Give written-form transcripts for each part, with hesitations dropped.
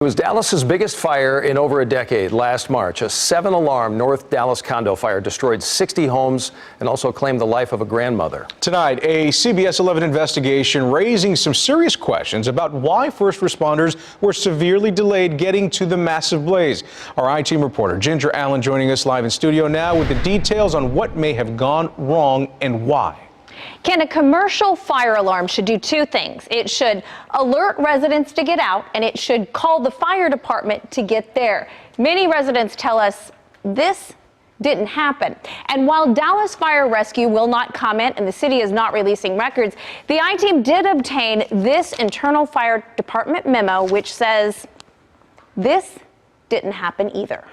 It was Dallas's biggest fire in over a decade last March. A 7-alarm North Dallas condo fire destroyed 60 homes and also claimed the life of a grandmother. Tonight, a CBS 11 investigation raising some serious questions about why first responders were severely delayed getting to the massive blaze. Our I-Team reporter Ginger Allen joining us live in studio now with the details on what may have gone wrong and why. Ken, a commercial fire alarm should do two things. It should alert residents to get out, and it should call the fire department to get there. Many residents tell us this didn't happen. And while Dallas Fire Rescue will not comment and the city is not releasing records, the I-Team did obtain this internal fire department memo, which says this didn't happen either.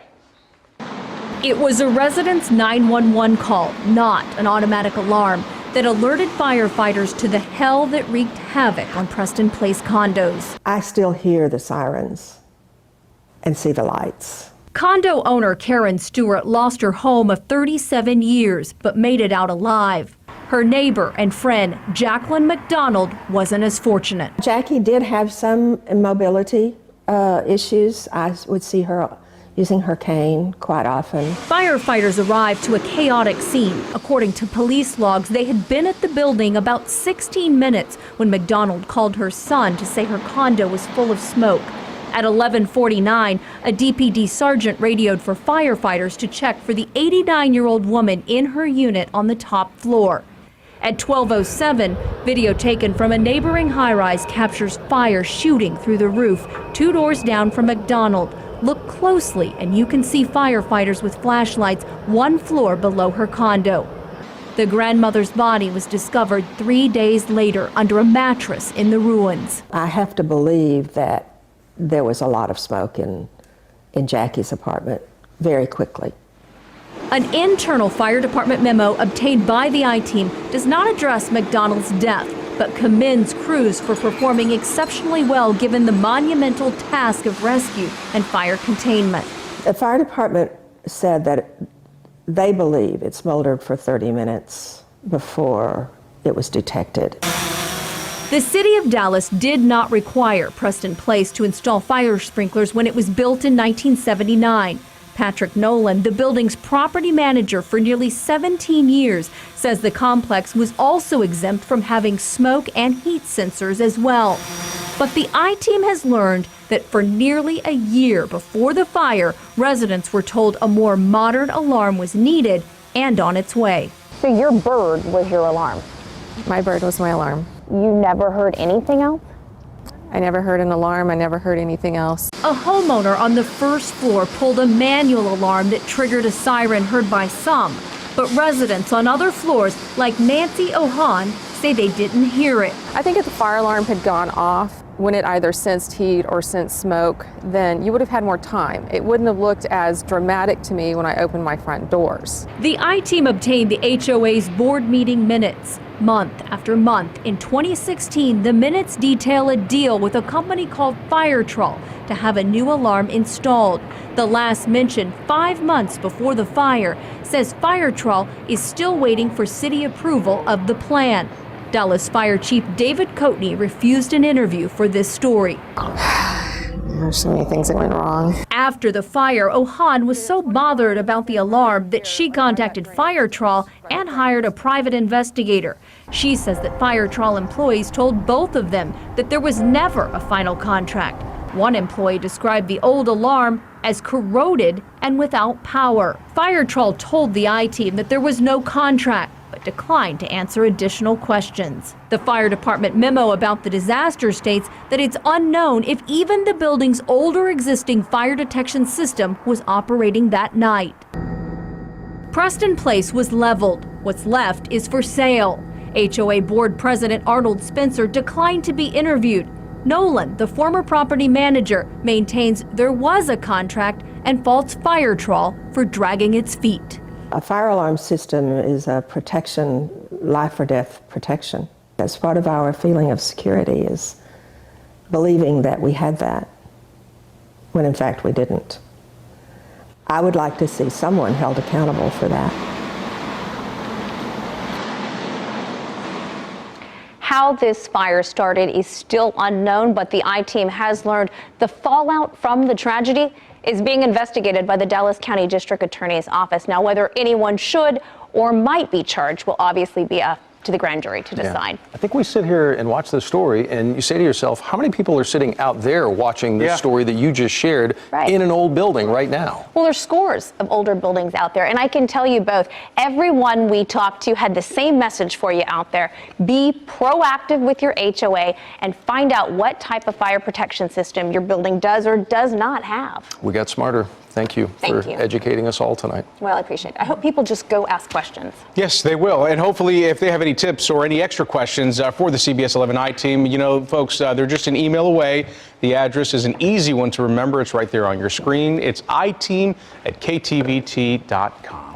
It was a resident's 911 call, not an automatic alarm, that alerted firefighters to the hell that wreaked havoc on Preston Place condos. I still hear the sirens and see the lights. Condo owner Karen Stewart lost her home of 37 years, but made it out alive. Her neighbor and friend, Jacqueline McDonald, wasn't as fortunate. Jackie did have some mobility issues. I would see her using her cane quite often. Firefighters arrived to a chaotic scene. According to police logs, they had been at the building about 16 minutes when McDonald called her son to say her condo was full of smoke. At 11:49, a DPD sergeant radioed for firefighters to check for the 89-year-old woman in her unit on the top floor. At 12:07, video taken from a neighboring high-rise captures fire shooting through the roof 2 doors down from McDonald. Look closely and you can see firefighters with flashlights 1 floor below her condo. The grandmother's body was discovered 3 days later under a mattress in the ruins. I have to believe that there was a lot of smoke in Jackie's apartment very quickly. An internal fire department memo obtained by the I-Team does not address McDonald's death, but commends crews for performing exceptionally well given the monumental task of rescue and fire containment. The fire department said that they believe it smoldered for 30 minutes before it was detected. The city of Dallas did not require Preston Place to install fire sprinklers when it was built in 1979. Patrick Nolan, the building's property manager for nearly 17 years, says the complex was also exempt from having smoke and heat sensors as well. But the I-Team has learned that for nearly a year before the fire, residents were told a more modern alarm was needed and on its way. So your bird was your alarm? My bird was my alarm. You never heard anything else? I never heard an alarm. I never heard anything else. A homeowner on the first floor pulled a manual alarm that triggered a siren heard by some. But residents on other floors, like Nancy Ohan, say they didn't hear it. I think if the fire alarm had gone off when it either sensed heat or sensed smoke, then you would have had more time. It wouldn't have looked as dramatic to me when I opened my front doors. The I-Team obtained the HOA's board meeting minutes. Month after month, in 2016, the minutes detail a deal with a company called Firetrol to have a new alarm installed. The last mention, 5 months before the fire, says Firetrol is still waiting for city approval of the plan. Dallas Fire Chief David Coatney refused an interview for this story. There's so many things that went wrong. After the fire, Ohan was so bothered about the alarm that she contacted Firetrol and hired a private investigator. She says that Firetrol employees told both of them that there was never a final contract. One employee described the old alarm as corroded and without power. Firetrol told the I-Team that there was no contract, but declined to answer additional questions. The fire department memo about the disaster states that it's unknown if even the building's older existing fire detection system was operating that night. Preston Place was leveled. What's left is for sale. HOA board president Arnold Spencer declined to be interviewed. Nolan, the former property manager, maintains there was a contract and faults Firetrol for dragging its feet. A fire alarm system is a protection, life or death protection. That's part of our feeling of security, is believing that we had that, when in fact we didn't. I would like to see someone held accountable for that. How this fire started is still unknown, but the I-Team has learned the fallout from the tragedy is being investigated by the Dallas County District Attorney's Office. Now, whether anyone should or might be charged will obviously be up to the grand jury to decide. I think we sit here and watch this story, and you say to yourself, how many people are sitting out there watching this story that you just shared in an old building right now? Well, there's scores of older buildings out there, and I can tell you both, everyone we talked to had the same message for you out there. Be proactive with your HOA and find out what type of fire protection system your building does or does not have. We got smarter. Thank you for educating us all tonight. Well, I appreciate it. I hope people just go ask questions. Yes, they will. And hopefully, if they have any tips or any extra questions for the CBS 11 I-Team, you know, folks, they're just an email away. The address is an easy one to remember. It's right there on your screen. It's iteam@ktvt.com.